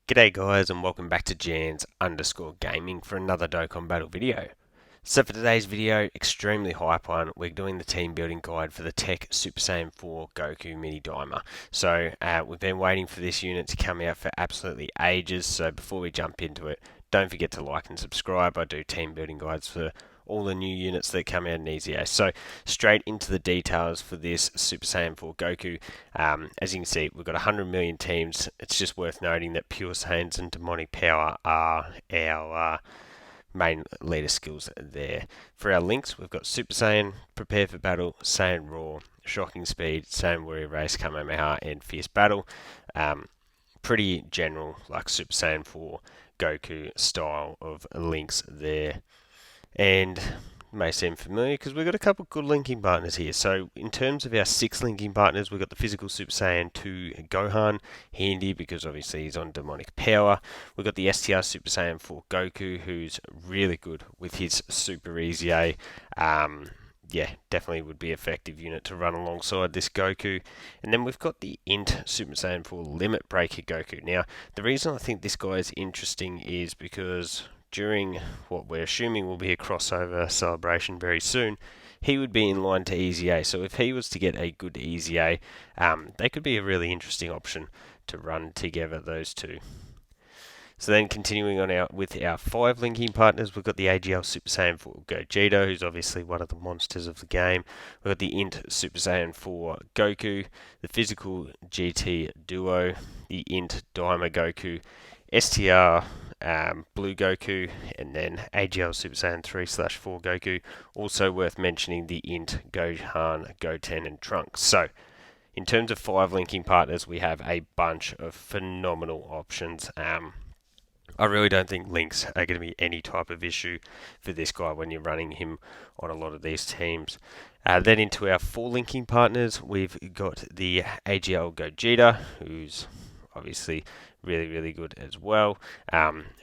G'day guys and welcome back to Jans_Gaming for another Dokkan Battle video. So for today's video, extremely hype one, we're doing the team building guide for the TEQ Super Saiyan 4 Goku Mini Daima. So we've been waiting for this unit to come out for absolutely ages, so before we jump into it, don't forget to like and subscribe. I do team building guides for all the new units that come out in EZA. So straight into the details for this Super Saiyan 4 Goku. As you can see, we've got 100 million teams. It's just worth noting that Pure Saiyans and Demonic Power are our main leader skills there. For our links, we've got Super Saiyan, Prepare for Battle, Saiyan Raw, Shocking Speed, Saiyan Warrior Race, Kamehameha, and Fierce Battle. Pretty general, like Super Saiyan 4 Goku style of links there. And it may seem familiar because we've got a couple of good linking partners here. So in terms of our 6 linking partners, we've got the physical Super Saiyan 2 Gohan, handy because obviously he's on demonic power. We've got the STR Super Saiyan 4 Goku, who's really good with his Super EZA. Yeah, definitely would be an effective unit to run alongside this Goku. And then we've got the Int Super Saiyan 4 Limit Breaker Goku. Now, the reason I think this guy is interesting is because during what we're assuming will be a crossover celebration very soon, he would be in line to EZA. So if he was to get a good EZA, they could be a really interesting option to run together, those two. So then continuing on with our 5 linking partners, we've got the AGL Super Saiyan 4 Gogeta, who's obviously one of the monsters of the game. We've got the Int Super Saiyan 4 Goku, the Physical GT Duo, the Int Daima Goku, STR Blue Goku, and then AGL Super Saiyan 3/4 Goku. Also worth mentioning the Int Gohan, Goten, and Trunks. So in terms of 5 linking partners, we have a bunch of phenomenal options. I really don't think links are going to be any type of issue for this guy when you're running him on a lot of these teams. Then into our 4 linking partners, we've got the AGL Gogeta, who's obviously really good as well.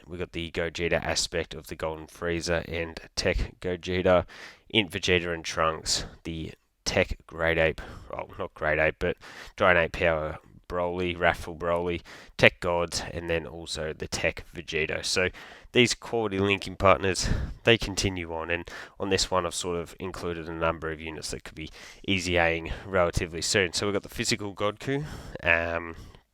We've got the Gogeta aspect of the Golden Frieza and TEQ Gogeta, Int Vegeta and Trunks, the TEQ Great Ape, well not Great Ape, but Giant Ape Power Broly, Wrathful Broly, TEQ Gods, and then also the TEQ Vegeta. So these quality linking partners, they continue on, and on this one I've sort of included a number of units that could be EZAing relatively soon. So we've got the Physical Goku,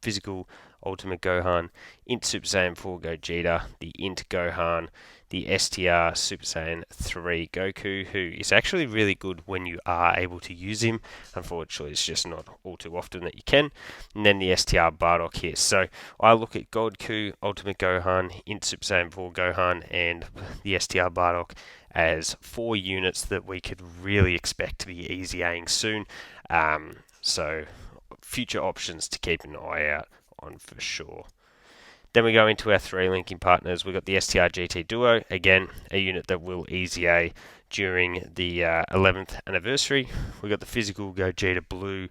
Physical Ultimate Gohan, Int Super Saiyan 4 Gogeta, the Int Gohan, the STR Super Saiyan 3 Goku, who is actually really good when you are able to use him. Unfortunately, it's just not all too often that you can. And then the STR Bardock here. So I look at Goku, Ultimate Gohan, Int Super Saiyan 4 Gohan, and the STR Bardock as 4 units that we could really expect to be EZAing soon. So future options to keep an eye out on for sure. Then we go into our 3 linking partners. We've got the STR GT Duo, again, a unit that will EZA during the 11th anniversary. We've got the Physical Gogeta Blue,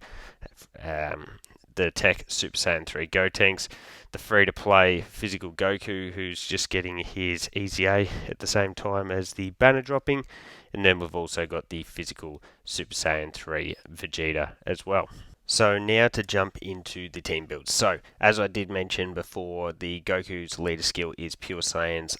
the TEQ Super Saiyan 3 Gotenks, the free-to-play Physical Goku, who's just getting his EZA at the same time as the banner dropping, and then we've also got the Physical Super Saiyan 3 Vegeta as well. So now to jump into the team builds. So as I did mention before, the Goku's leader skill is Pure Saiyans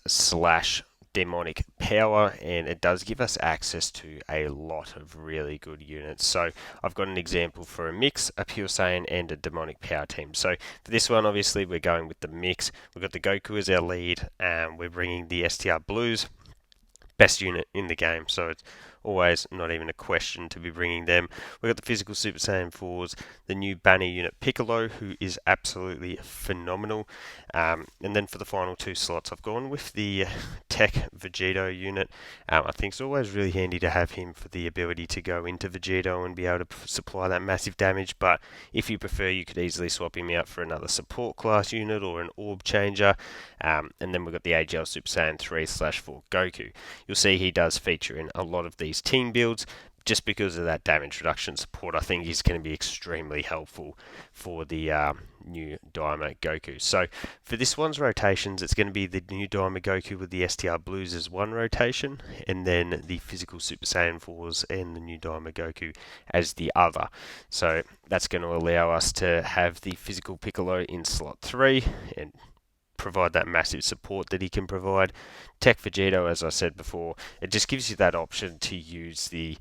/ Demonic Power, and it does give us access to a lot of really good units. So I've got an example for a mix, a Pure Saiyan and a Demonic Power team. So for this one, obviously we're going with the mix. We've got the Goku as our lead, and we're bringing the STR Blues, best unit in the game, so it's always not even a question to be bringing them. We've got the Physical Super Saiyan 4s, the new banner unit Piccolo, who is absolutely phenomenal. And then for the final 2 slots, I've gone with the TEQ Vegeta unit. I think it's always really handy to have him for the ability to go into Vegeta and be able to supply that massive damage, but if you prefer, you could easily swap him out for another support class unit or an orb changer. And then we've got the AGL Super Saiyan 3/4 Goku. You'll see he does feature in a lot of these team builds just because of that damage reduction support. I think he's going to be extremely helpful for the new Daima Goku. So for this one's rotations, it's going to be the new Daima Goku with the STR Blues as one rotation, and then the Physical Super Saiyan 4s and the new Daima Goku as the other. So that's going to allow us to have the Physical Piccolo in slot 3 and provide that massive support that he can provide. TEQ Vegeta, as I said before, it just gives you that option to use the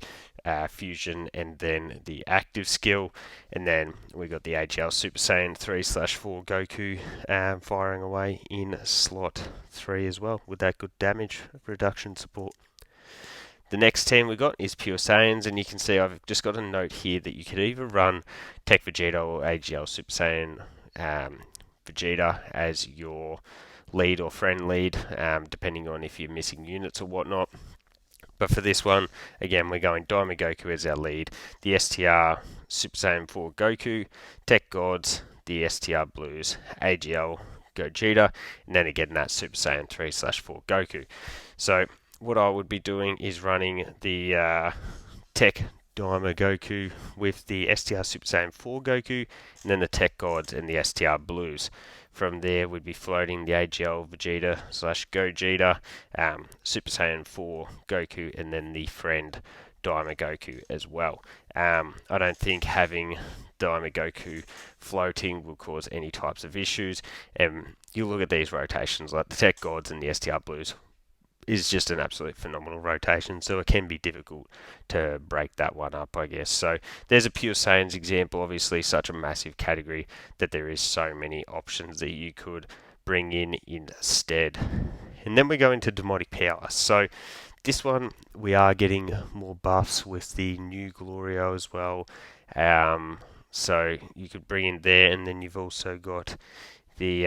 fusion and then the active skill. And then we got the AGL Super Saiyan 3/4 Goku firing away in slot 3 as well, with that good damage reduction support. The next team we got is Pure Saiyans, and you can see I've just got a note here that you could either run TEQ Vegeta or AGL Super Saiyan Vegeta as your lead or friend lead, depending on if you're missing units or whatnot. But for this one, again, we're going Daima Goku as our lead, the STR Super Saiyan 4 Goku, TEQ Gods, the STR Blues, AGL Gogeta, and then again that Super Saiyan 3/4 Goku. So what I would be doing is running the TEQ Daima Goku with the STR Super Saiyan 4 Goku, and then the TEQ Gods and the STR Blues. From there, we'd be floating the AGL Vegeta / Gogeta, Super Saiyan 4 Goku, and then the friend Daima Goku as well. I don't think having Daima Goku floating will cause any types of issues. You look at these rotations, like the TEQ Gods and the STR Blues, is just an absolute phenomenal rotation, so it can be difficult to break that one up, I guess. So there's a Pure Saiyans example, obviously such a massive category that there is so many options that you could bring in instead. And then we go into Demonic Power. So this one, we are getting more buffs with the new Glorio as well. So you could bring in there, and then you've also got the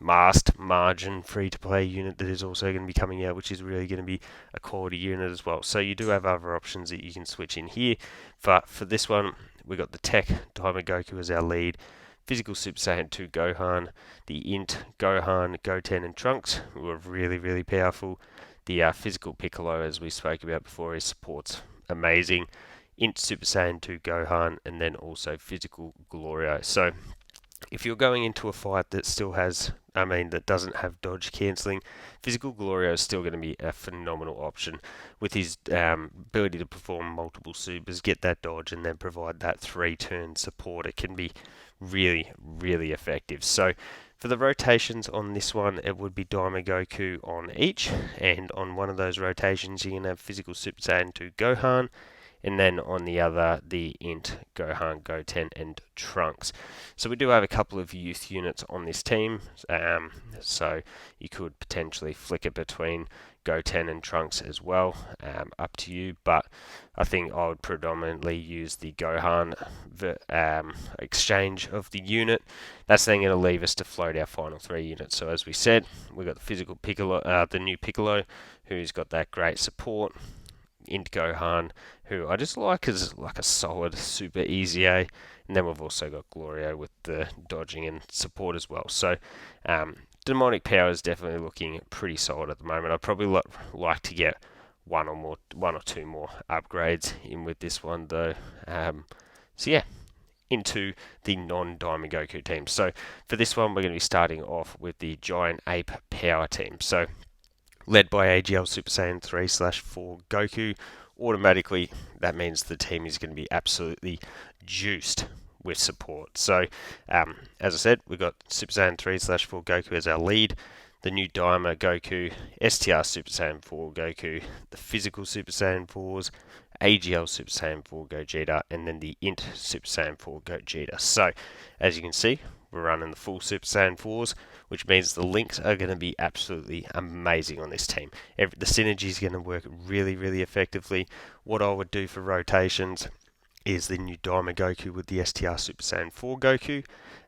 Masked Margin free-to-play unit that is also going to be coming out, which is really going to be a quality unit as well. So you do have other options that you can switch in here. But for this one, we got the TEQ Daima Goku as our lead, Physical Super Saiyan 2 Gohan, the Int Gohan, Goten, and Trunks, who are really, really powerful. The Physical Piccolo, as we spoke about before, his support's amazing. Int Super Saiyan 2 Gohan, and then also Physical Glorio. So if you're going into a fight that still has, that doesn't have dodge cancelling, Physical Glorio is still going to be a phenomenal option with his ability to perform multiple supers, get that dodge, and then provide that 3-turn support. It can be really, really effective. So for the rotations on this one, it would be Daima Goku on each, and on one of those rotations, you're going to have Physical Super Saiyan 2 Gohan, and then on the other, the Int, Gohan, Goten, and Trunks. So we do have a couple of youth units on this team, so you could potentially flicker between Goten and Trunks as well, up to you, but I think I would predominantly use the Gohan exchange of the unit. That's then going to leave us to float our final 3 units. So as we said, we've got the Physical Piccolo, the new Piccolo, who's got that great support, Int Gohan, who I just like as like a solid, super easy A, and then we've also got Glorio with the dodging and support as well. So Demonic Power is definitely looking pretty solid at the moment. I'd probably like to get one or two more upgrades in with this one though. So yeah, into the non-Daima Goku team. So for this one, we're going to be starting off with the Giant Ape Power team. So led by AGL Super Saiyan 3/4 Goku. Automatically, that means the team is going to be absolutely juiced with support. So, as I said, we've got Super Saiyan 3/4 Goku as our lead, the new Daima Goku, STR Super Saiyan 4 Goku, the Physical Super Saiyan 4s, AGL Super Saiyan 4 Gogeta, and then the Int Super Saiyan 4 Gogeta. So, as you can see, we're running the full Super Saiyan 4s, which means the links are going to be absolutely amazing on this team. The synergy is going to work really, really effectively. What I would do for rotations is the new Daima Goku with the STR Super Saiyan 4 Goku.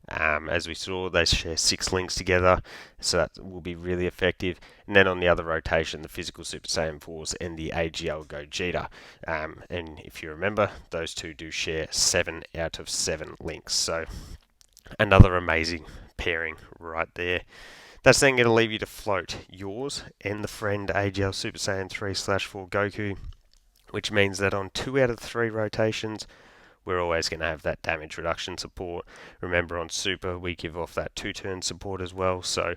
As we saw, they share 6 links together, so that will be really effective. And then on the other rotation, the Physical Super Saiyan 4s and the AGL Gogeta. And if you remember, those two do share 7 out of 7 links. So another amazing pairing right there. That's then going to leave you to float yours and the friend AGL Super Saiyan 3/4 Goku, which means that on 2 out of 3 rotations, we're always going to have that damage reduction support. Remember, on Super, we give off that 2-turn support as well, so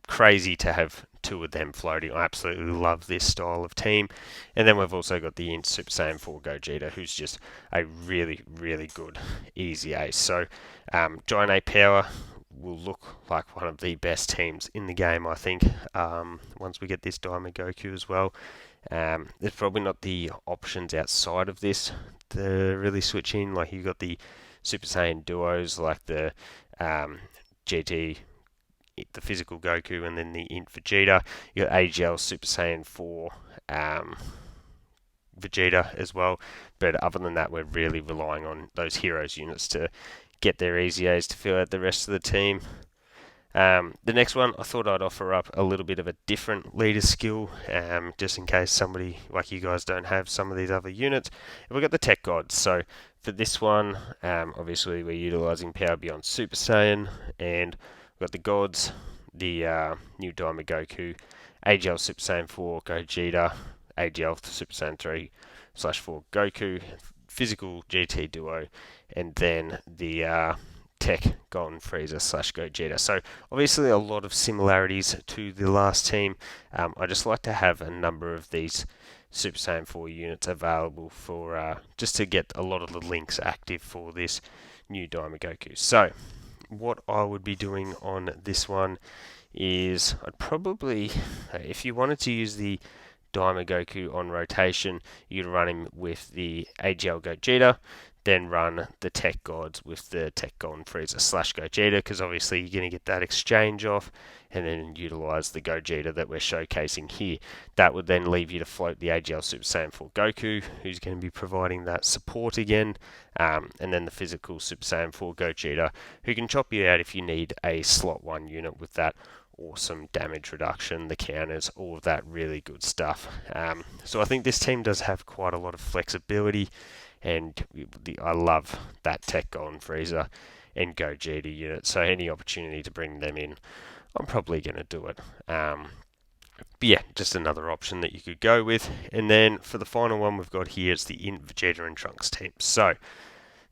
crazy to have 2 of them floating. I absolutely love this style of team. And then we've also got the Int Super Saiyan 4 Gogeta, who's just a really, really good easy ace. So Giant Ape Power, will look like one of the best teams in the game, I think, once we get this Daima Goku as well. There's probably not the options outside of this to really switch in. Like, you've got the Super Saiyan duos, like the GT, the physical Goku, and then the Int Vegeta. You got AGL Super Saiyan 4 Vegeta as well. But other than that, we're really relying on those heroes units to get their easy A's to fill out the rest of the team. The next one, I thought I'd offer up a little bit of a different leader skill, just in case somebody like you guys don't have some of these other units. We've got the TEQ Gods. So for this one, obviously we're utilizing Power Beyond Super Saiyan, and we've got the Gods, the new Daima Goku, AGL Super Saiyan 4 Gogeta, AGL Super Saiyan 3/4 Goku, physical GT duo, and then the TEQ Golden Frieza / Gogeta. So obviously a lot of similarities to the last team. I just like to have a number of these Super Saiyan 4 units available for just to get a lot of the links active for this new Daima Goku. So what I would be doing on this one is I'd probably, if you wanted to use the Daima Goku on rotation, you'd run him with the AGL Gogeta, then run the TEQ Gods with the TEQ Golden Frieza / Gogeta, because obviously you're going to get that exchange off, and then utilize the Gogeta that we're showcasing here. That would then leave you to float the AGL Super Saiyan 4 Goku, who's going to be providing that support again, and then the physical Super Saiyan 4 Gogeta, who can chop you out if you need a slot 1 unit with that awesome damage reduction, the counters, all of that really good stuff. So I think this team does have quite a lot of flexibility, and I love that TEQ Golden Frieza and Gogeta unit, so any opportunity to bring them in, I'm probably going to do it. But yeah, just another option that you could go with. And then for the final one we've got here is the Int Vegeta and Trunks team. So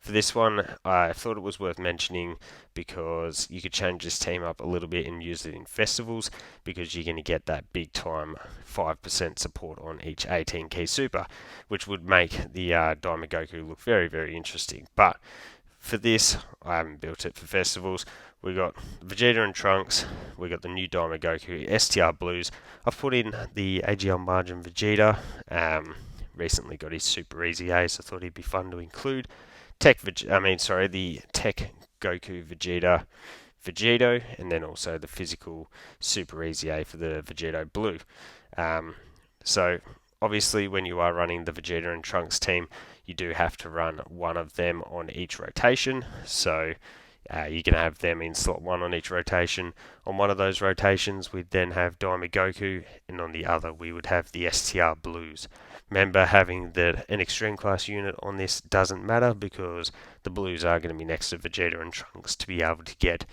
for this one, I thought it was worth mentioning because you could change this team up a little bit and use it in festivals, because you're going to get that big time 5% support on each 18 key super, which would make the Daima Goku look very, very interesting. But for this, I haven't built it for festivals. We got Vegeta and Trunks, we got the new Daima Goku, STR Blues. I've put in the AGL Margin Vegeta, recently got his super easy A, so I thought he'd be fun to include. The TEQ Goku Vegeto, and then also the physical super easy A for the Vegeto Blue. So obviously when you are running the Vegeta and Trunks team, you do have to run one of them on each rotation. So you can have them in slot 1 on each rotation. On one of those rotations, we'd then have Daima Goku, and on the other, we would have the STR Blues. Remember, having an Extreme Class unit on this doesn't matter, because the Blues are going to be next to Vegeta and Trunks to be able to get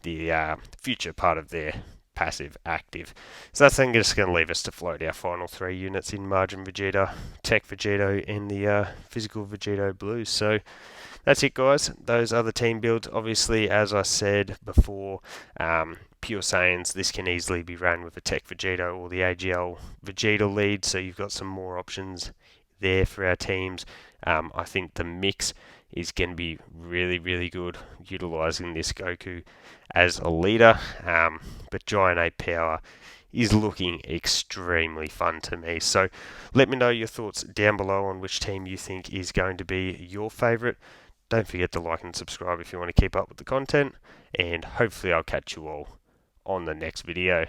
the future part of their passive active. So that's then just going to leave us to float our final 3 units in Margin Vegeta, TEQ Vegeto, and the physical Vegeto Blues. So that's it, guys. Those are the team builds. Obviously, as I said before, Pure Saiyans, this can easily be ran with a TEQ Vegeto or the AGL Vegeta lead, so you've got some more options there for our teams. I think the mix is going to be really, really good, utilising this Goku as a leader, but Giant Ape Power is looking extremely fun to me. So let me know your thoughts down below on which team you think is going to be your favourite. Don't forget to like and subscribe if you want to keep up with the content, and hopefully I'll catch you all on the next video.